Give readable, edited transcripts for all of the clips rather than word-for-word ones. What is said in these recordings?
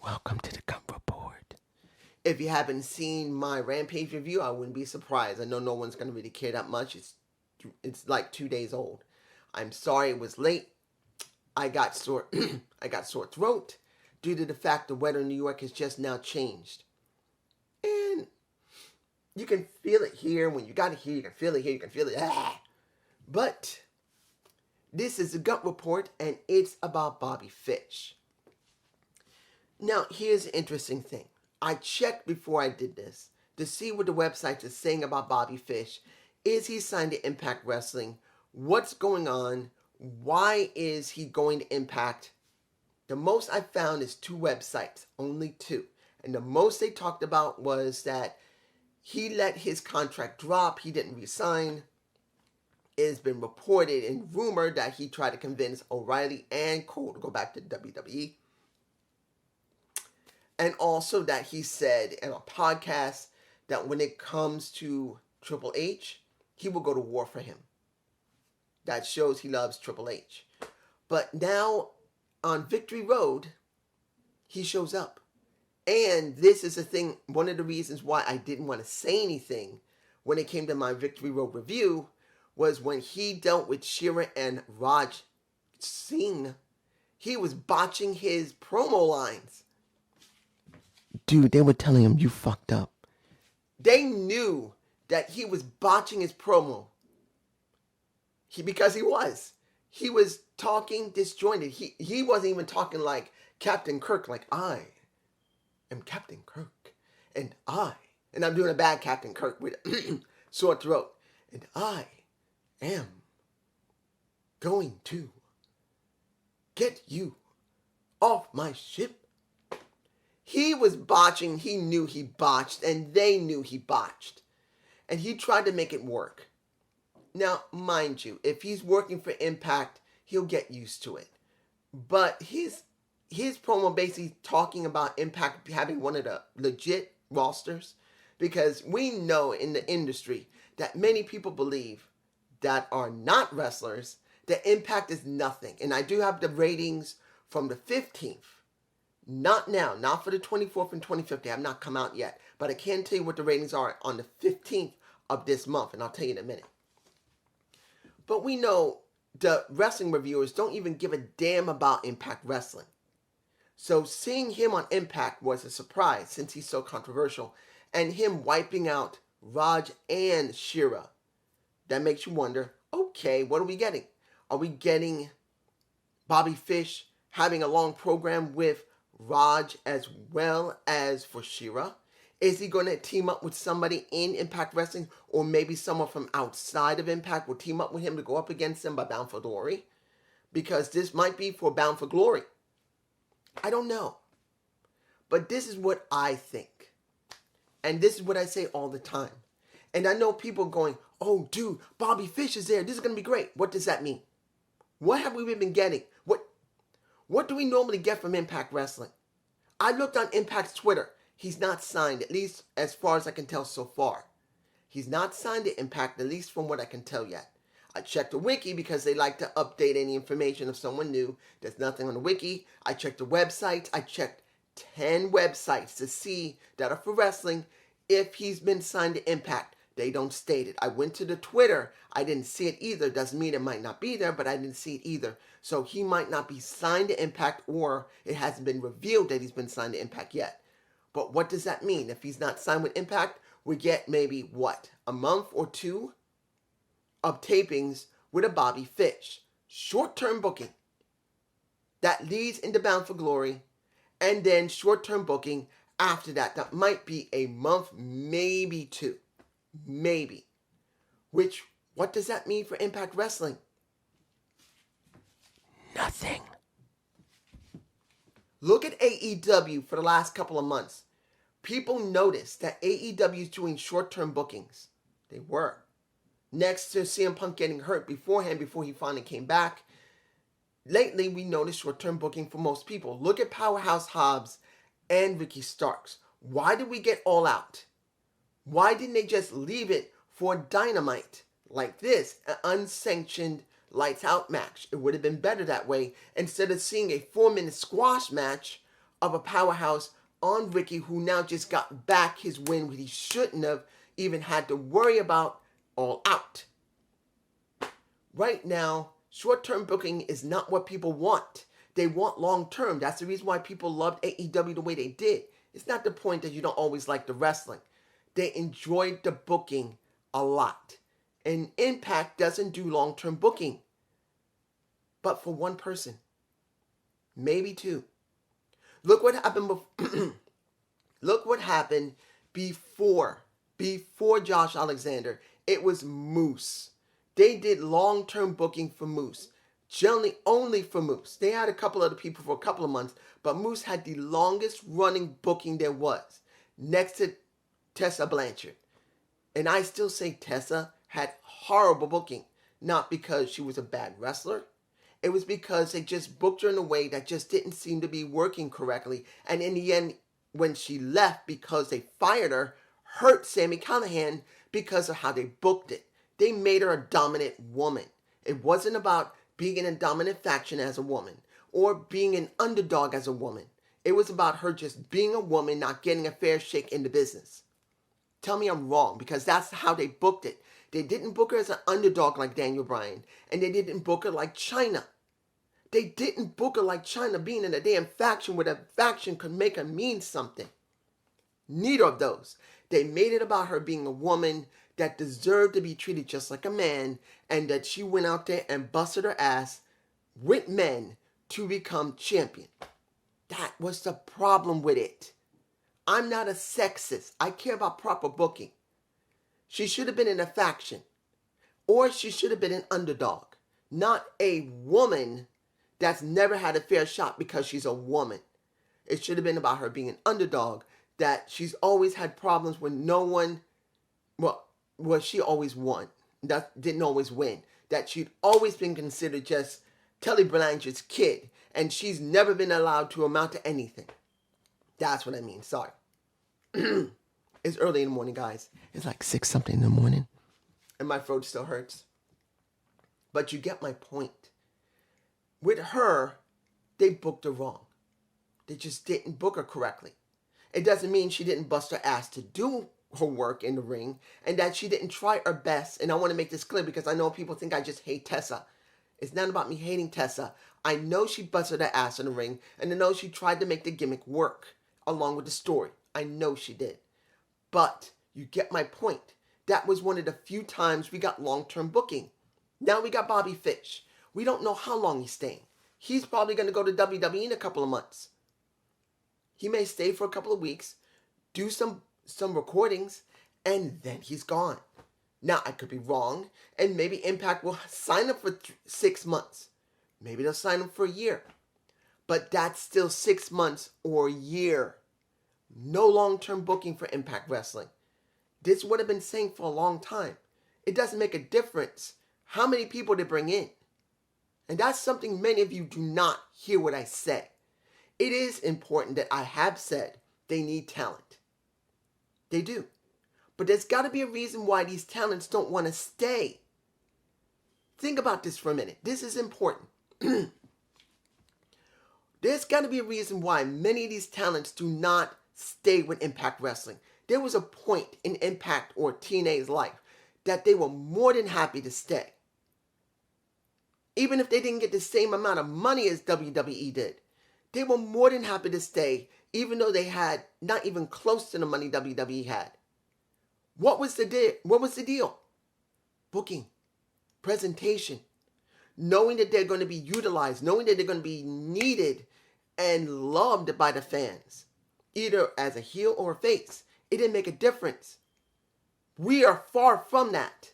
Welcome to the Gump Report. If you haven't seen my Rampage review, I wouldn't be surprised. I know no one's gonna really care that much. It's like 2 days old. I'm sorry it was late. I got sore I got sore throat due to the fact the weather in New York has just now changed. And you can feel it here. When you got it here, you can feel it here, you can feel it. But this is the Gump Report, and it's about Bobby Fish. Now, here's the interesting thing. I checked before I did this to see what the website is saying about Bobby Fish. Is he signed to Impact Wrestling? What's going on? Why is he going to Impact? The most I found is 2 websites, only 2. And the most they talked about was that he let his contract drop, he didn't resign. It has been reported and rumored that he tried to convince O'Reilly and Cole to go back to WWE. And also that he said in a podcast that when it comes to Triple H, he will go to war for him. That shows he loves Triple H. But now on Victory Road, he shows up. And this is the thing, one of the reasons why I didn't want to say anything when it came to my Victory Road review was when he dealt with Shira and Raj Singh, he was botching his promo lines. Dude, they were telling him you fucked up. They knew that he was botching his promo. Because he was talking disjointed. He wasn't even talking like Captain Kirk, like I am Captain Kirk, and I'm doing a bad Captain Kirk with sore throat, and I am going to get you off my ship. He was botching. He knew he botched, and they knew he botched. And he tried to make it work. Now, mind you, if he's working for Impact, he'll get used to it. But his promo basically talking about Impact having one of the legit rosters, because we know in the industry that many people believe that are not wrestlers that Impact is nothing. And I do have the ratings from the 15th. Not now, not for the 24th and 25th. They have not come out yet. But I can tell you what the ratings are on the 15th of this month, and I'll tell you in a minute. But we know the wrestling reviewers don't even give a damn about Impact Wrestling. So seeing him on Impact was a surprise since he's so controversial. And him wiping out Raj and Shira. That makes you wonder, okay, what are we getting? Are we getting Bobby Fish having a long program with Raj as well as for Shira? Is he going to team up with somebody in Impact Wrestling, or maybe someone from outside of Impact will team up with him to go up against him by Bound for Glory? Because this might be for Bound for Glory. I don't know. But this is what I think. And this is what I say all the time. And I know people going, oh, dude, Bobby Fish is there. This is going to be great. What does that mean? What have we been getting? What do we normally get from Impact Wrestling? I looked on Impact's Twitter. He's not signed, at least as far as I can tell so far. He's not signed to Impact, at least from what I can tell yet. I checked the wiki because they like to update any information if someone new. There's nothing on the wiki. I checked the websites. I checked 10 websites to see that are for wrestling if he's been signed to Impact. They don't state it. I went to the Twitter. I didn't see it either. Doesn't mean it might not be there, but I didn't see it either. So he might not be signed to Impact, or it hasn't been revealed that he's been signed to Impact yet. But what does that mean? If he's not signed with Impact, we get maybe, a month or 2 of tapings with a Bobby Fish. Short-term booking. That leads into Bound for Glory. And then short-term booking after that. That might be a month, maybe 2. Maybe. What does that mean for Impact Wrestling? Nothing. Look at AEW for the last couple of months. People noticed that AEW is doing short-term bookings. They were. Next to CM Punk getting hurt beforehand before he finally came back. Lately, we noticed short-term booking for most people. Look at Powerhouse Hobbs and Ricky Starks. Why did we get All Out? Why didn't they just leave it for Dynamite like this, an unsanctioned lights out match? It would have been better that way instead of seeing a 4-minute squash match of a powerhouse on Ricky, who now just got back his win, which he shouldn't have even had to worry about All Out. Right now, short-term booking is not what people want. They want long-term. That's the reason why people loved AEW the way they did. It's not the point that you don't always like the wrestling. They enjoyed the booking a lot. And Impact doesn't do long-term booking. But for one person. Maybe two. Look what happened Look what happened before Josh Alexander. It was Moose. They did long-term booking for Moose. Generally only for Moose. They had a couple other people for a couple of months, but Moose had the longest running booking there was, next to Tessa Blanchard. And I still say Tessa had horrible booking, not because she was a bad wrestler. It was because they just booked her in a way that just didn't seem to be working correctly. And in the end, when she left because they fired her, hurt Sami Callihan because of how they booked it. They made her a dominant woman. It wasn't about being in a dominant faction as a woman or being an underdog as a woman. It was about her just being a woman, not getting a fair shake in the business. Tell me I'm wrong, because that's how they booked it. They didn't book her as an underdog like Daniel Bryan, and they didn't book her like Chyna. They didn't book her like Chyna being in a damn faction where the faction could make her mean something. Neither of those. They made it about her being a woman that deserved to be treated just like a man, and that she went out there and busted her ass with men to become champion. That was the problem with it. I'm not a sexist. I care about proper booking. She should have been in a faction, or she should have been an underdog, not a woman that's never had a fair shot because she's a woman. It should have been about her being an underdog, that she's always had problems when no one, well, she always won. That didn't always win. That she'd always been considered just Tully Blanchard's kid, and she's never been allowed to amount to anything. That's what I mean. Sorry. It's early in the morning, guys. It's like 6 something in the morning. And my throat still hurts. But you get my point. With her, they booked her wrong. They just didn't book her correctly. It doesn't mean she didn't bust her ass to do her work in the ring, and that she didn't try her best. And I want to make this clear, because I know people think I just hate Tessa. It's not about me hating Tessa. I know she busted her ass in the ring, and I know she tried to make the gimmick work along with the story. I know she did. But you get my point. That was one of the few times we got long-term booking. Now we got Bobby Fish. We don't know how long he's staying. He's probably going to go to WWE in a couple of months. He may stay for a couple of weeks, do some recordings, and then he's gone. Now, I could be wrong, and maybe Impact will sign up for 6 months. Maybe they'll sign him for a year. But that's still 6 months or a year. No long-term booking for Impact Wrestling. This is what I've been saying for a long time. It doesn't make a difference how many people they bring in. And that's something many of you do not hear what I say. It is important that I have said they need talent. They do. But there's got to be a reason why these talents don't want to stay. Think about this for a minute. This is important. There's got to be a reason why many of these talents do not stay with Impact Wrestling. There was a point in Impact or TNA's life that they were more than happy to stay. Even if they didn't get the same amount of money as WWE did, they were more than happy to stay, even though they had not even close to the money WWE had. What was the deal? Booking, presentation, knowing that they're going to be utilized, knowing that they're going to be needed and loved by the fans, either as a heel or a face. It didn't make a difference. We are far from that.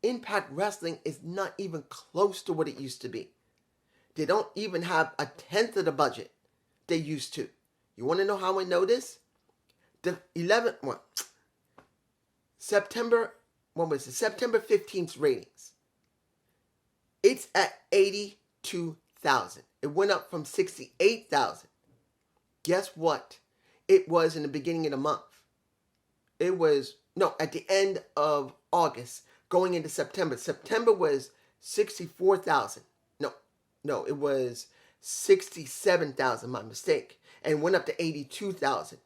Impact Wrestling is not even close to what it used to be. They don't even have a tenth of the budget they used to. You want to know how I know this? The September 15th ratings. It's at 82,000. It went up from 68,000. Guess what? It was in the beginning of the month. It was, at the end of August, going into September. September was 64,000. No, it was 67,000, my mistake, and went up to 82,000.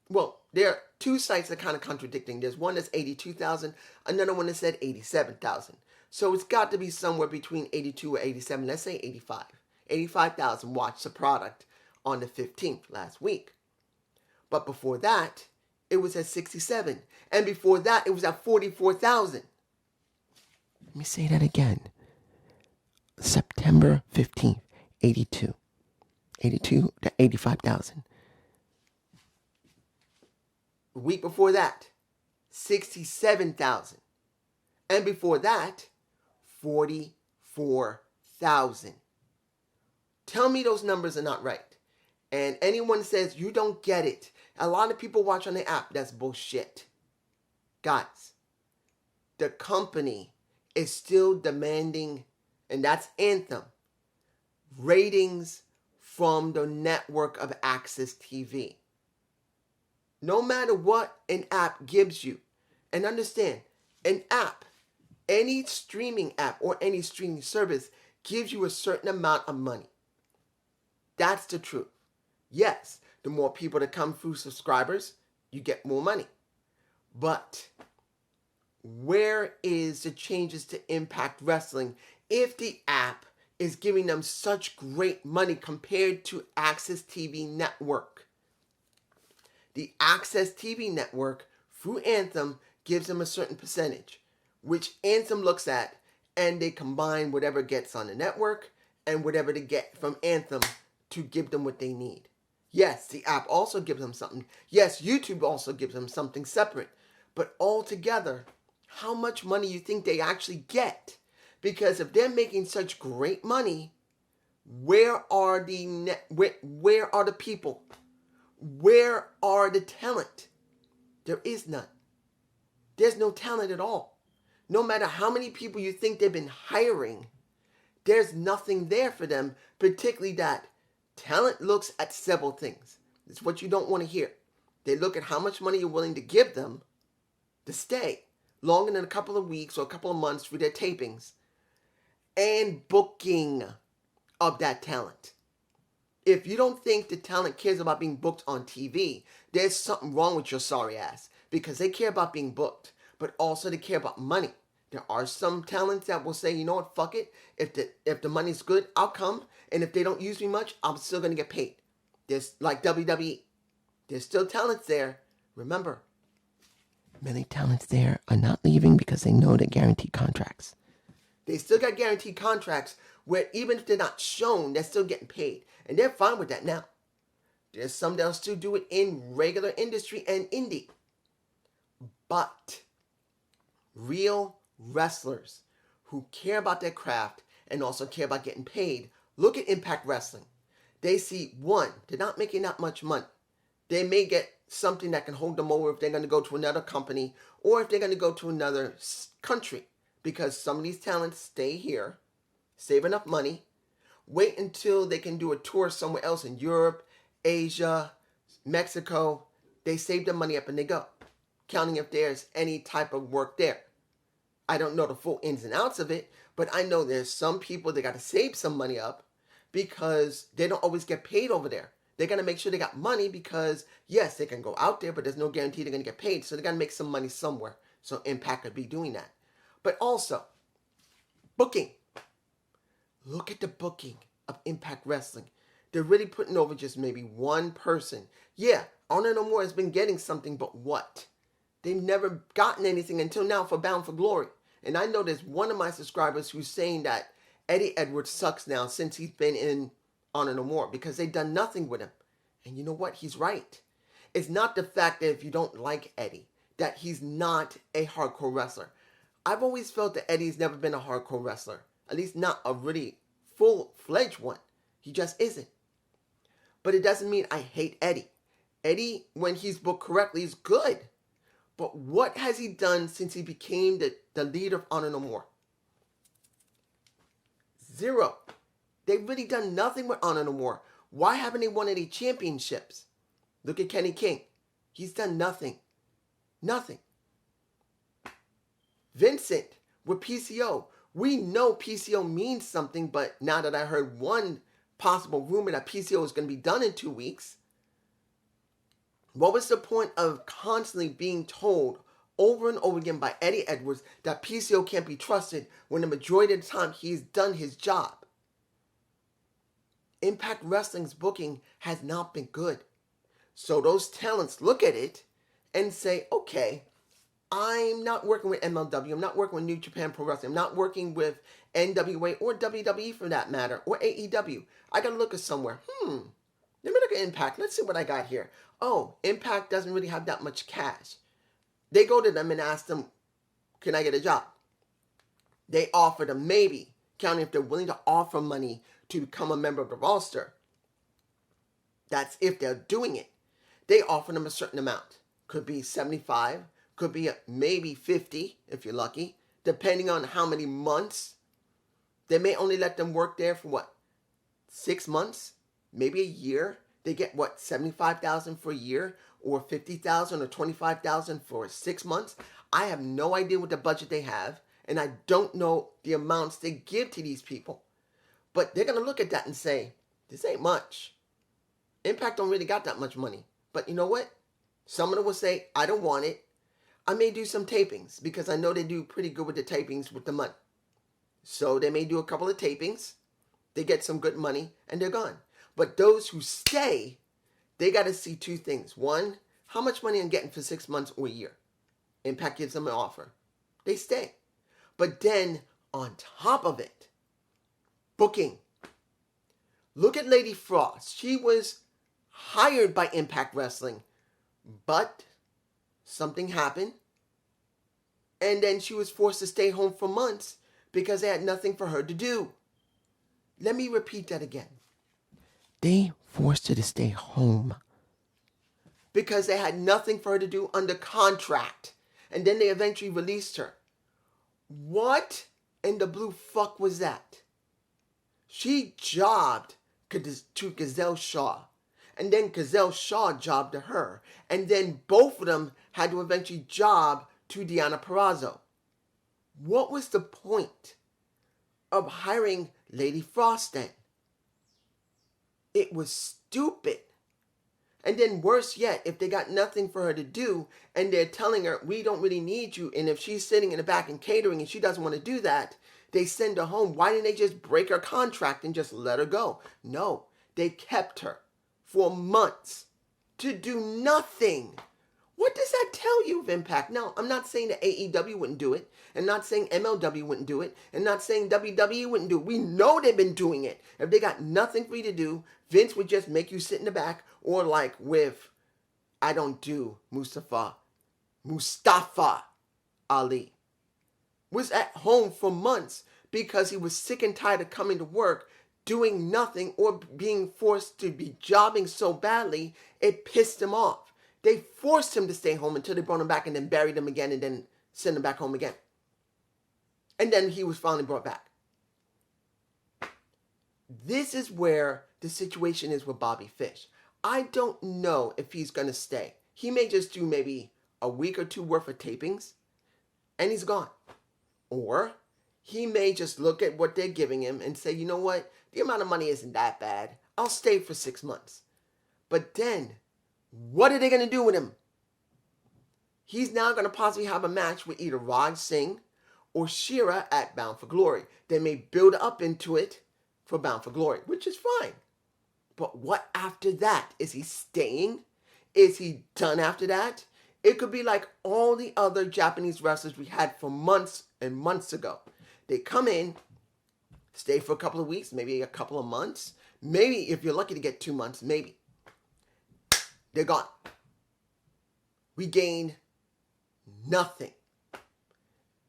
Well, there are two sites that are kind of contradicting. There's one that's 82,000, another one that said 87,000. So it's got to be somewhere between 82 or 87. Let's say 85. 85,000 watched the product on the 15th last week. But before that, it was at 67. And before that, it was at 44,000. Let me say that again. September 15th, 82. 82 to 85,000. The week before that, 67,000. And before that, 44,000. Tell me those numbers are not right. And anyone says you don't get it. A lot of people watch on the app. That's bullshit. Guys, the company is still demanding, and that's Anthem, ratings from the network of Access TV. No matter what an app gives you, and understand, an app, any streaming app or any streaming service gives you a certain amount of money. That's the truth. Yes, the more people that come through subscribers, you get more money. But where is the changes to Impact Wrestling if the app is giving them such great money compared to Access TV Network? The Access TV Network, through Anthem, gives them a certain percentage, which Anthem looks at, and they combine whatever gets on the network and whatever they get from Anthem to give them what they need. Yes, the app also gives them something. Yes, YouTube also gives them something separate. But altogether, how much money you think they actually get? Because if they're making such great money, where are the where are the people? Where are the talent? There is none. There's no talent at all. No matter how many people you think they've been hiring, there's nothing there for them, particularly that talent looks at several things. It's what you don't want to hear. They look at how much money you're willing to give them to stay longer than a couple of weeks or a couple of months through their tapings, and booking of that talent. If you don't think the talent cares about being booked on TV, there's something wrong with your sorry ass, because they care about being booked, but also they care about money. There are some talents that will say, you know what, fuck it. If the money's good, I'll come. And if they don't use me much, I'm still going to get paid. There's like WWE. There's still talents there. Remember. Many talents there are not leaving because they know they're guaranteed contracts. They still got guaranteed contracts where even if they're not shown, they're still getting paid. And they're fine with that now. There's some that'll still do it in regular industry and indie. But real wrestlers who care about their craft and also care about getting paid, look at Impact Wrestling. They see, one, they're not making that much money. They may get something that can hold them over if they're going to go to another company or if they're going to go to another country, because some of these talents stay here, save enough money, wait until they can do a tour somewhere else in Europe, Asia, Mexico. They save their money up and they go, counting if there's any type of work there. I don't know the full ins and outs of it, but I know there's some people that got to save some money up because they don't always get paid over there. They got to make sure they got money because, yes, they can go out there, but there's no guarantee they're going to get paid. So they got to make some money somewhere. So Impact could be doing that. But also, booking. Look at the booking of Impact Wrestling. They're really putting over just maybe one person. Yeah, Honor No More has been getting something, but what? They've never gotten anything until now for Bound for Glory. And I know there's one of my subscribers who's saying that Eddie Edwards sucks now since he's been in Honor No More because they've done nothing with him. And you know what? He's right. It's not the fact that if you don't like Eddie, that he's not a hardcore wrestler. I've always felt that Eddie's never been a hardcore wrestler. At least not a really full-fledged one. He just isn't. But it doesn't mean I hate Eddie. Eddie, when he's booked correctly, is good. But what has he done since he became the leader of Honor No More? Zero. They've really done nothing with Honor No More. Why haven't they won any championships? Look at Kenny King. He's done nothing. Nothing. Vincent with PCO. We know PCO means something, but now that I heard one possible rumor that PCO is going to be done in 2 weeks. What was the point of constantly being told over and over again by Eddie Edwards that PCO can't be trusted when the majority of the time he's done his job? Impact Wrestling's booking has not been good. So those talents look at it and say, okay, I'm not working with MLW, I'm not working with New Japan Pro Wrestling, I'm not working with NWA or WWE for that matter, or AEW. I gotta look at somewhere. Let me look at Impact. Let's see what I got here. Oh, Impact doesn't really have that much cash. They go to them and ask them, can I get a job? They offer them, maybe, counting if they're willing to offer money to become a member of the roster. That's if they're doing it. They offer them a certain amount. Could be 75, could be maybe 50 if you're lucky, depending on how many months. They may only let them work there for 6 months, maybe a year. They get $75,000 for a year, or $50,000 or $25,000 for 6 months. I have no idea what the budget they have, and I don't know the amounts they give to these people. But they're gonna look at that and say, this ain't much. Impact don't really got that much money. But you know what? Some of them will say, I don't want it. I may do some tapings because I know they do pretty good with the tapings with the money. So they may do a couple of tapings. They get some good money and they're gone. But those who stay, they got to see two things. One, how much money I'm getting for 6 months or a year. Impact gives them an offer. They stay. But then on top of it, booking. Look at Lady Frost. She was hired by Impact Wrestling, but something happened, and then she was forced to stay home for months because they had nothing for her to do. Let me repeat that again. They forced her to stay home. Because they had nothing for her to do under contract, and then they eventually released her. What in the blue fuck was that? She jobbed to Gazelle Shaw. And then Gazelle Shaw jobbed to her. And then both of them had to eventually job to Deonna Purrazzo. What was the point of hiring Lady Frost then? It was stupid. And then worse yet, if they got nothing for her to do and they're telling her, we don't really need you. And if she's sitting in the back and catering and she doesn't want to do that, they send her home. Why didn't they just break her contract and just let her go? No, they kept her for months to do nothing. What does that tell you of Impact? Now, I'm not saying that AEW wouldn't do it, and not saying MLW wouldn't do it, and not saying WWE wouldn't do it. We know they've been doing it. If they got nothing for you to do, Vince would just make you sit in the back, or like with, I don't do Mustafa Ali, was at home for months because he was sick and tired of coming to work, doing nothing, or being forced to be jobbing so badly, it pissed him off. They forced him to stay home until they brought him back and then buried him again and then sent him back home again. And then he was finally brought back. This is where the situation is with Bobby Fish. I don't know if he's going to stay. He may just do maybe a week or two worth of tapings and he's gone. Or he may just look at what they're giving him and say, you know what? The amount of money isn't that bad. I'll stay for 6 months. But then, what are they going to do with him? He's now going to possibly have a match with either Raj Singh or Shira at Bound for Glory. They may build up into it for Bound for Glory, which is fine. But what after that? Is he staying? Is he done after that? It could be like all the other Japanese wrestlers we had for months and months ago. They come in, stay for a couple of weeks, maybe a couple of months. Maybe if you're lucky to get 2 months, maybe. They're gone. We gained nothing.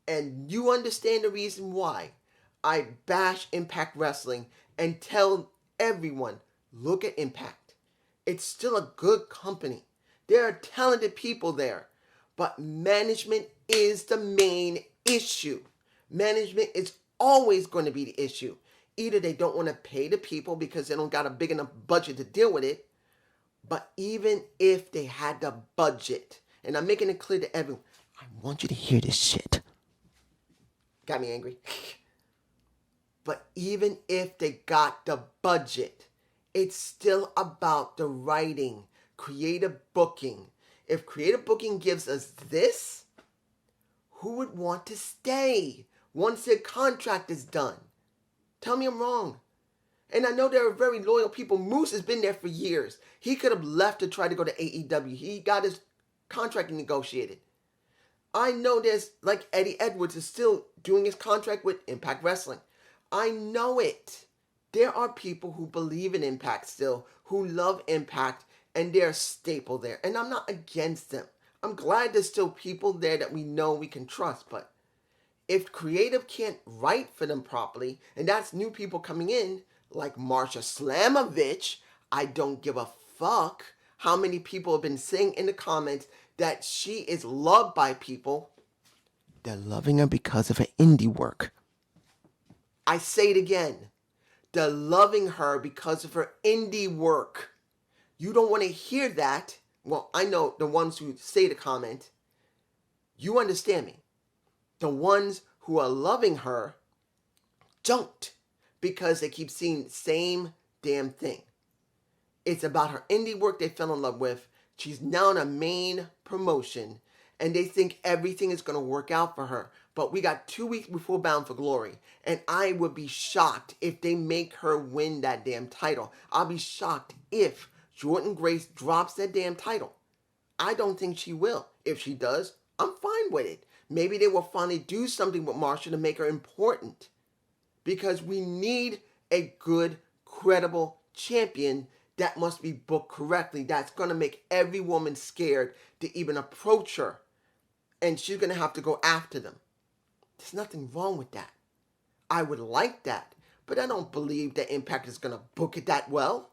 And you understand the reason why I bash Impact Wrestling and tell everyone, look at Impact. It's still a good company. There are talented people there. But management is the main issue. Management is always going to be the issue. Either they don't want to pay the people because they don't got a big enough budget to deal with it. But even if they had the budget, and I'm making it clear to everyone, I want you to hear this shit. Got me angry. But even if they got the budget, it's still about the writing, creative booking. If creative booking gives us this, who would want to stay once their contract is done? Tell me I'm wrong. And I know there are very loyal people. Moose has been there for years. He could have left to try to go to AEW. He got his contract negotiated. I know there's, like, Eddie Edwards is still doing his contract with Impact Wrestling. I know it. There are people who believe in Impact still, who love Impact, and they're a staple there. And I'm not against them. I'm glad there's still people there that we know we can trust. But if creative can't write for them properly, and that's new people coming in, like Marsha Slamovich, I don't give a fuck how many people have been saying in the comments that she is loved by people. They're loving her because of her indie work. I say it again. They're loving her because of her indie work. You don't want to hear that. Well, I know the ones who say the comment. You understand me. The ones who are loving her don't, because they keep seeing the same damn thing. It's about her indie work they fell in love with. She's now in a main promotion, and they think everything is going to work out for her. But we got 2 weeks before Bound for Glory, and I would be shocked if they make her win that damn title. I'll be shocked if Jordynne Grace drops that damn title. I don't think she will. If she does, I'm fine with it. Maybe they will finally do something with Marsha to make her important. Because we need a good, credible champion that must be booked correctly. That's going to make every woman scared to even approach her. And she's going to have to go after them. There's nothing wrong with that. I would like that. But I don't believe that Impact is going to book it that well.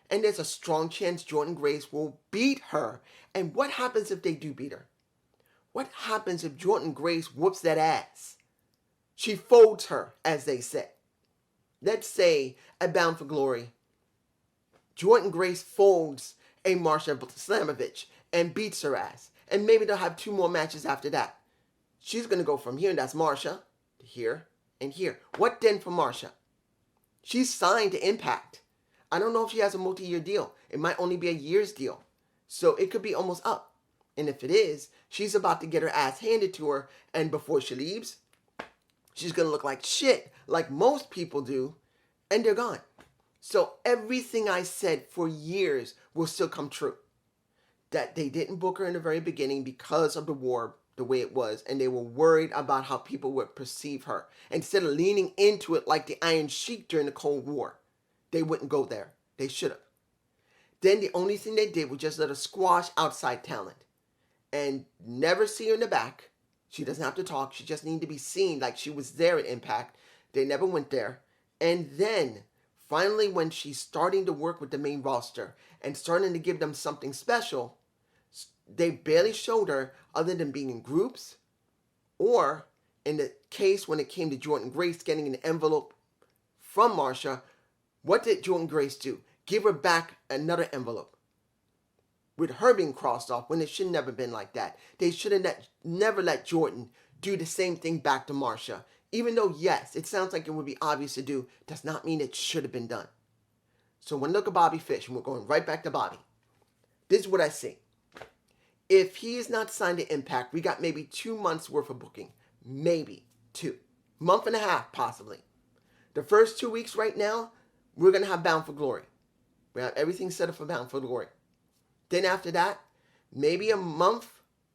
And there's a strong chance Jordynne Grace will beat her. And what happens if they do beat her? What happens if Jordynne Grace whoops that ass? She folds her, as they say. Let's say at Bound for Glory, Jordynne Grace folds a Marsha Slamovich and beats her ass. And maybe they'll have 2 more matches after that. She's going to go from here, and that's Marsha, to here and here. What then for Marsha? She's signed to Impact. I don't know if she has a multi-year deal. It might only be a year's deal. So it could be almost up. And if it is, she's about to get her ass handed to her. And before she leaves, she's going to look like shit, like most people do. And they're gone. So everything I said for years will still come true. That they didn't book her in the very beginning because of the war, the way it was. And they were worried about how people would perceive her. Instead of leaning into it like the Iron Sheik during the Cold War. They wouldn't go there. They should have. Then the only thing they did was just let her squash outside talent. And never see her in the back. She doesn't have to talk. She just needed to be seen like she was there at Impact. They never went there. And then, finally, when she's starting to work with the main roster and starting to give them something special, they barely showed her other than being in groups. Or, in the case when it came to Jordynne Grace getting an envelope from Marsha, what did Jordynne Grace do? Give her back another envelope. With her being crossed off when it should never been like that. They should have never let Jordynne do the same thing back to Marsha. Even though, yes, it sounds like it would be obvious to do, does not mean it should have been done. So when I look at Bobby Fish, and we're going right back to Bobby, this is what I see. If he is not signed to Impact, we got maybe 2 months worth of booking. Maybe 2. Month and a half, possibly. The first 2 weeks right now, we're going to have Bound for Glory. We have everything set up for Bound for Glory. Then after that, maybe a month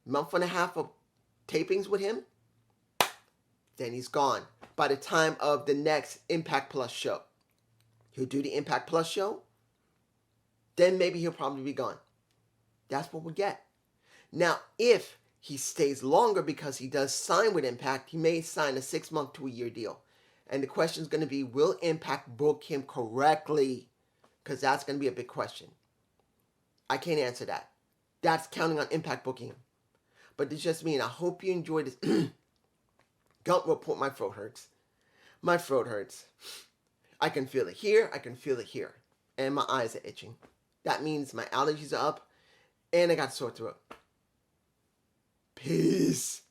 and a half of tapings with him. Then he's gone by the time of the next Impact Plus show. He'll do the Impact Plus show. Then maybe he'll probably be gone. That's what we'll get. Now, if he stays longer because he does sign with Impact, he may sign a 6-month to a year deal. And the question is going to be, will Impact book him correctly? Because that's going to be a big question. I can't answer that. That's counting on Impact booking him. But it's just me, and I hope you enjoyed this. Gump report, my throat hurts. My throat hurts. I can feel it here, I can feel it here. And my eyes are itching. That means my allergies are up, and I got sore throat. Peace.